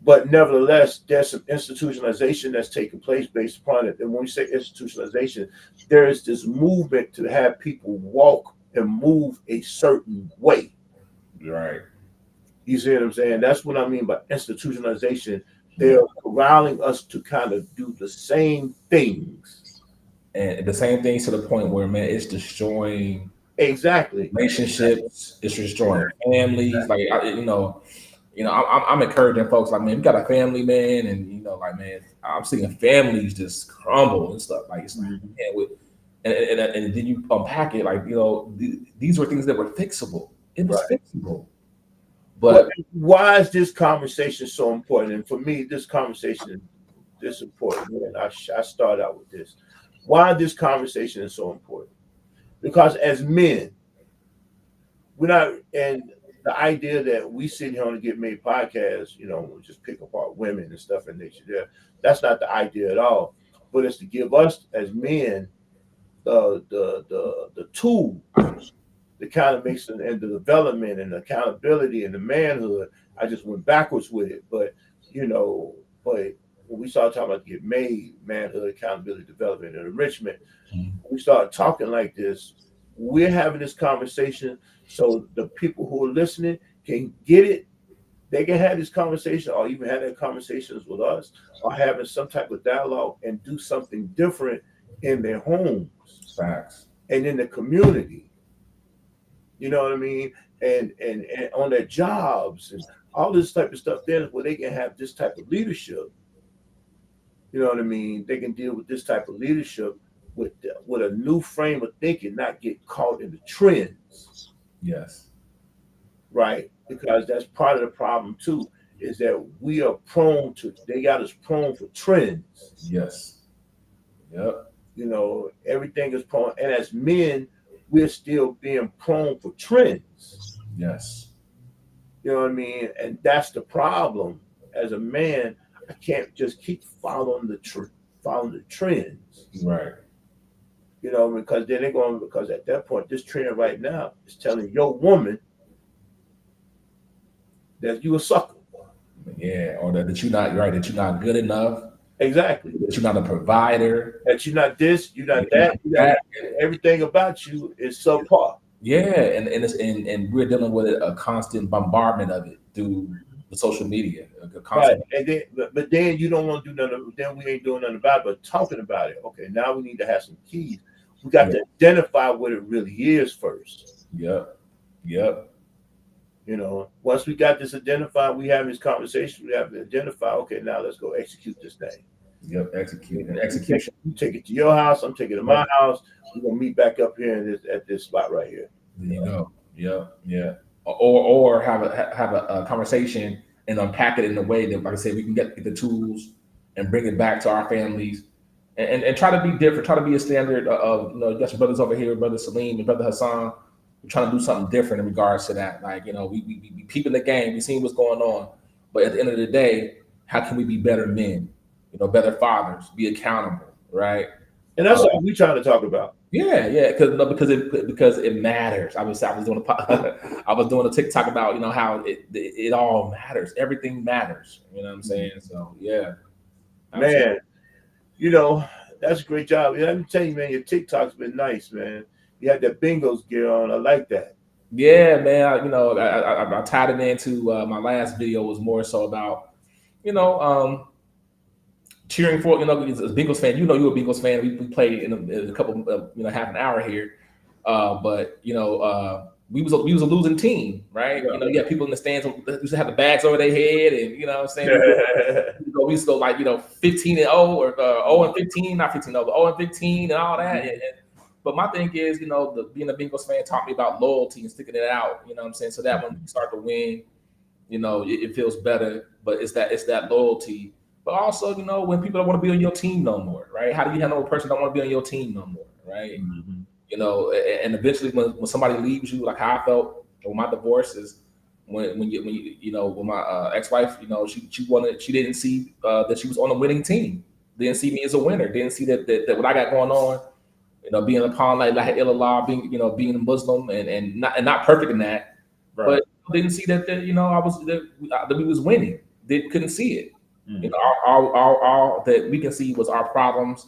S1: But nevertheless, there's some institutionalization that's taking place based upon it. And when we say institutionalization, there is this movement to have people walk and move a certain way.
S2: right.
S1: You see what I'm saying? That's what I mean by institutionalization.
S2: Yeah.
S1: They're corralling us to kind of do the same things.
S2: And the same thing to the point where, man, it's destroying
S1: Exactly.
S2: relationships. It's destroying families. Like I'm encouraging folks. Like, man, we got a family, man, and like, man, I'm seeing families just crumble and stuff. Like, it's like,
S1: Mhm.
S2: man, and then you unpack it. Like, these were things that were fixable. It was
S1: Right.
S2: fixable,
S1: Well,
S2: but
S1: why is this conversation so important? And for me, this conversation is important. And I start out with this. Why this conversation is so important? Because as men, we're not, and the idea that we sit here on a Get Made podcast, we just pick apart women and stuff in nature there. That's not the idea at all. But it's to give us as men the tool that kind of makes and the development and the accountability and the manhood. I just went backwards with it, but you know, but when we started talking about Get Made, manhood, accountability, development, and enrichment, we started talking like this. We're having this conversation so the people who are listening can get it. They can have this conversation or even have that conversations with us or having some type of dialogue and do something different in their homes
S2: facts.
S1: and in the community. You know what I mean? And on their jobs and all this type of stuff there where they can have this type of leadership. You know what I mean? They can deal with this type of leadership with a new frame of thinking, not get caught in the trends,
S2: Yes.
S1: right? Because that's part of the problem too, is that we are prone to they got us prone for trends.
S2: Yes. Yep.
S1: Everything is prone, and as men, we're still being prone for trends.
S2: Yes.
S1: You know what I mean? And that's the problem. As a man, I can't just keep following the trends.
S2: Right.
S1: Because then they're going because at that point, this trend right now is telling your woman that you a sucker.
S2: Yeah. Or that you're not right. That you're not good enough.
S1: Exactly.
S2: That you're not a provider.
S1: That you're not this, you're not
S2: You're
S1: that,
S2: not that.
S1: everything about you is subpar.
S2: Yeah, and we're dealing with a constant bombardment of it through the social media. A
S1: Right.
S2: constant.
S1: And then but then you don't want to do nothing, then we ain't doing nothing about it, but talking about it. Okay, now we need to have some keys. We got
S2: Yeah.
S1: to identify what it really is first.
S2: Yep. Yep.
S1: Once we got this identified, we have this conversation, we have to identify, okay, now let's go execute this thing.
S2: Yep. Execute and
S1: You take,
S2: execution.
S1: you take it to your house, I'm taking it to my
S2: Yep.
S1: house. We're gonna meet back up here at this spot right here.
S2: There you go. Yeah. Yeah. Or have a conversation and unpack it in a way that, like I said, we can get the tools and bring it back to our families and try to be different. Try to be a standard of you got your brothers over here, brother Saleem and brother Hasan. We're trying to do something different in regards to that. Like we peeping the game, we seeing what's going on, but at the end of the day, how can we be better men? Better fathers, be accountable, right?
S1: And that's what we trying to talk about.
S2: Yeah, yeah, because it matters. I was doing I was doing a TikTok about how it all matters. Everything matters. You know what I'm saying? So yeah, absolutely.
S1: Man, that's a great job. Let me tell you, man, your TikTok's been nice, man. You had that bingos gear on. I like that.
S2: Yeah, man. I tied it into my last video was more so about you know cheering for as a Bengals fan. You're a Bengals fan. We played in a couple half an hour here, but we was a losing team, right?
S1: Yeah.
S2: You had people in the stands who used to have the bags over their head, and you know what I'm saying. We used to go like 15-0 or 0-15, not 15-0, but 0-15 and all that. But my thing is, being a Bengals fan taught me about loyalty and sticking it out. You know what I'm saying? So that when you start to win, it feels better. But it's that loyalty. But also, when people don't want to be on your team no more, right? How do you handle a person that don't want to be on your team no more, right?
S1: Mm-hmm.
S2: And eventually when somebody leaves you, like how I felt with my divorce is when with my ex-wife, she didn't see that she was on a winning team, didn't see me as a winner, didn't see that what I got going on, being upon like illallah, being a Muslim and not perfect in that,
S1: Right.
S2: but didn't see that I was that we was winning, couldn't see it.
S1: Mm-hmm.
S2: All that we can see was our problems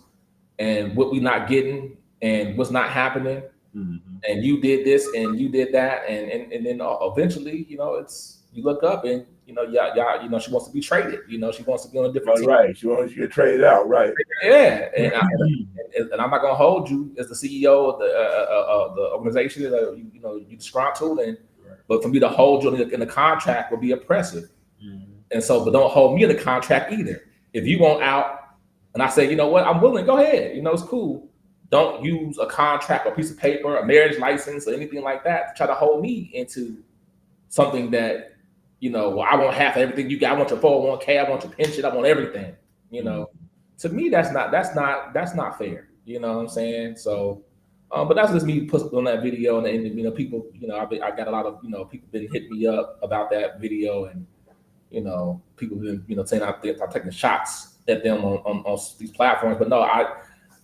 S2: and what we not getting and what's not happening.
S1: Mm-hmm.
S2: And you did this and you did that, and then eventually, it's you look up and y'all, she wants to be traded. She wants to be on a different team.
S1: Right. She wants you to trade it out. Right.
S2: Yeah, and I'm not gonna hold you as the CEO of the organization. You disgruntled, but for me to hold you in the contract would be oppressive.
S1: Mm-hmm.
S2: And so, but don't hold me in the contract either. If you want out, and I say, you know what, I'm willing, go ahead. It's cool. Don't use a contract or piece of paper, a marriage license, or anything like that to try to hold me into something that, well, I want half of everything you got. I want your 401k, I want your pension, I want everything. To me, that's not fair. You know what I'm saying? So, but that's just me put on that video, and people, I got a lot of people been hitting me up about that video, and people been saying I'm taking shots at them on these platforms, but no,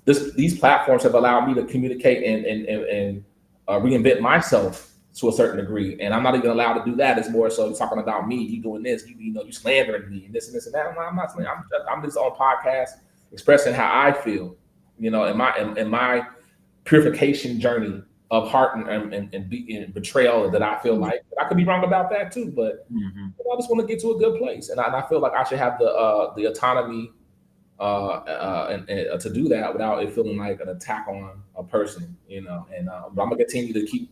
S2: these platforms have allowed me to communicate and reinvent myself to a certain degree, and I'm not even allowed to do that. It's more so talking about me, you doing this, you slandering me, and this and this and that. I'm not slandering. I'm just on podcast expressing how I feel, in my purification journey of heart and betrayal that I feel like. I could be wrong about that too, but I just want to get to a good place, and I feel like I should have the autonomy and to do that without it feeling like an attack on a person, and but I'm gonna continue to keep.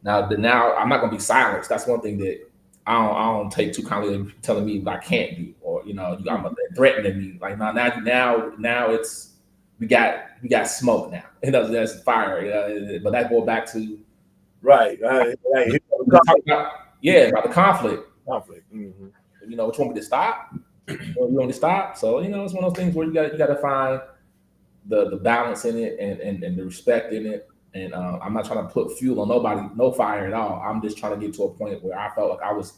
S2: Now I'm not gonna be silenced. That's one thing that I don't take too kindly telling me what I can't do, or I'm threatening me. Like now it's we got smoke now. That's fire. But that goes back to
S1: right.
S2: About the conflict.
S1: Mm-hmm.
S2: Which want me to stop? Or you want to stop? So it's one of those things where you got to find the balance in it and the respect in it. And I'm not trying to put fuel on nobody, no fire at all. I'm just trying to get to a point where I felt like I was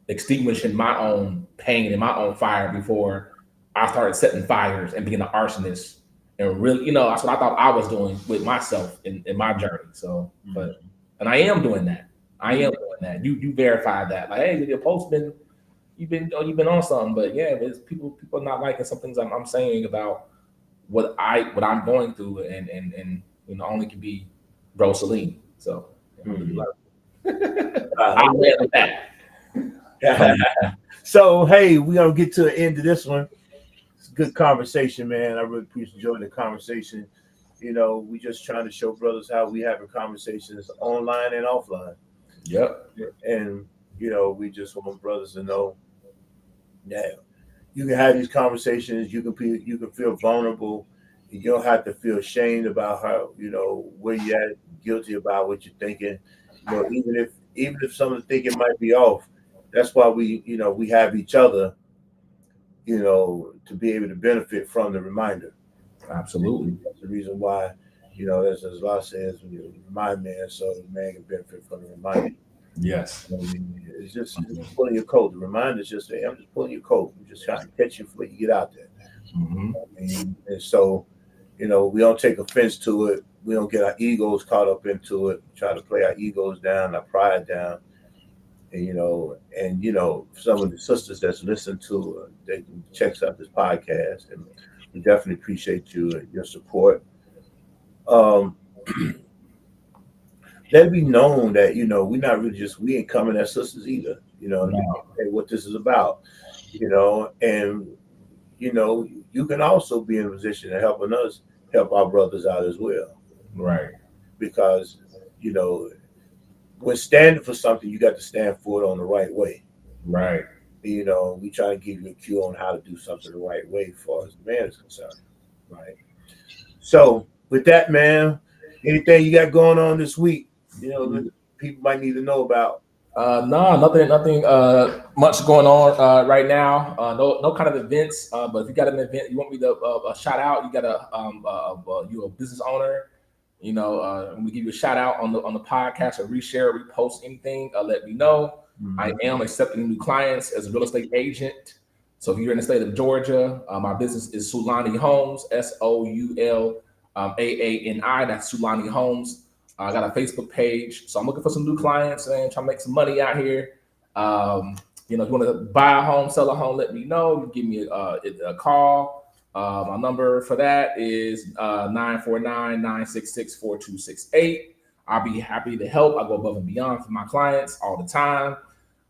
S2: extinguishing my own pain and my own fire before I started setting fires and being an arsonist. And really, that's what I thought I was doing with myself in my journey. So, and I am doing that. I am doing that. You verified that. Like, hey, your post you've been on something. But yeah, there's people are not liking some things I'm saying about what I'm going through, and only can be bro Saleem. So
S1: Mm-hmm.
S2: I'll end with
S1: that. So hey, we're gonna get to the end of this one. It's a good conversation, man. I really enjoyed the conversation. We just trying to show brothers how we having conversations online and offline.
S2: Yep.
S1: And we just want brothers to know that you can have these conversations. You can feel vulnerable. You don't have to feel ashamed about how where you at, guilty about what you're thinking. Even if some of the thinking might be off, that's why we have each other. To be able to benefit from the reminder.
S2: Absolutely.
S1: That's the reason why. As Allah says, when you remind man, so the man can benefit from the reminder.
S2: Yes.
S1: It's just pulling your coat. The reminder is just, hey, I'm just pulling your coat. I'm just trying to catch you before you get out there.
S2: Mm-hmm.
S1: And so, we don't take offense to it. We don't get our egos caught up into it. We try to play our egos down, our pride down. And some of the sisters that's listened to, they can check out this podcast, and we definitely appreciate you and your support. Let it be known that we're not really we ain't coming as sisters either. What this is about. And you can also be in a position of helping us help our brothers out as well.
S2: Right.
S1: Because when standing for something, you got to stand for it on the right way.
S2: Right.
S1: We try to give you a cue on how to do something the right way as far as the man is concerned. Right. So with that, man, anything you got going on this week? That people might need to know about.
S2: No, nothing much going on right now. No kind of events. But if you got an event you want me to shout out, you got you a business owner. I'm gonna give you a shout out on the podcast or reshare, repost anything. Let me know. I am accepting new clients as a real estate agent. So if you're in the state of Georgia, my business is Sulani Homes, SOULAANI. That's Sulani Homes. I got a Facebook page, so I'm looking for some new clients and trying to make some money out here. If you want to buy a home, sell a home, let me know. You give me a call. My number for that is 949-966-4268. I'll be happy to help. I go above and beyond for my clients all the time.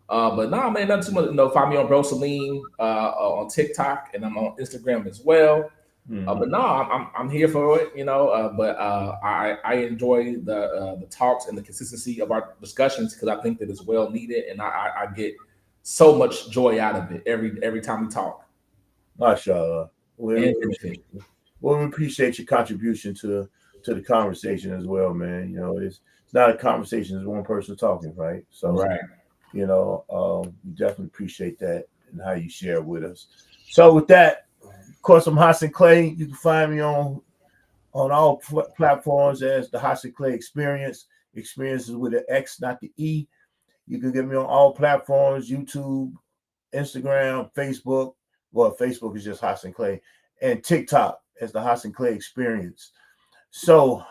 S2: But nah, man, nothing too much. Find me on Bro Saleem on TikTok, and I'm on Instagram as well. But no, I'm here for it, But I enjoy the talks and the consistency of our discussions because I think that it's well needed, and I get so much joy out of it every time we talk.
S1: Mashallah.
S2: And
S1: We appreciate your contribution to the conversation as well, man. It's not a conversation; it's one person talking, right? So,
S2: right.
S1: We definitely appreciate that and how you share with us. So, with that. Of course, I'm Hasan Clay. You can find me on all platforms as the Hasan Clay Experience. Experience is with an X, not the E. You can get me on all platforms: YouTube, Instagram, Facebook. Well, Facebook is just Hasan Clay, and TikTok as the Hasan Clay Experience. So,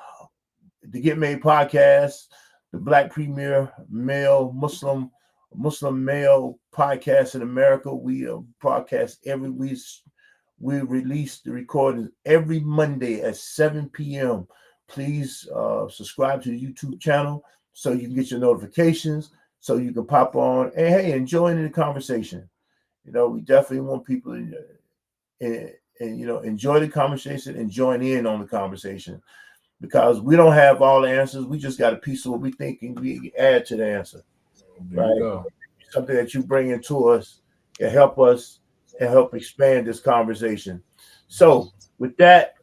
S1: the Get Made podcast, the Black premier male Muslim male podcast in America. We broadcast every week. We release the recordings every Monday at 7 p.m. Please subscribe to the YouTube channel so you can get your notifications, so you can pop on and, hey, enjoy the conversation. We definitely want people to enjoy the conversation and join in on the conversation because we don't have all the answers. We just got a piece of what we think and we add to the answer.
S2: There
S1: right?
S2: You go.
S1: Something that you bring into us can help us and help expand this conversation. So, with that,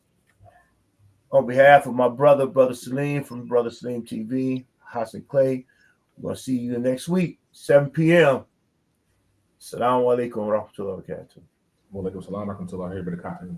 S1: on behalf of my brother Saleem from Brother Saleem TV, Hasan Clay, we're going to see you next week, 7 p.m. Assalamu alaikum wa rahmatullahi wa barakatuh.
S2: Wa alaikum salam wa rahmatullahi wa barakatuh.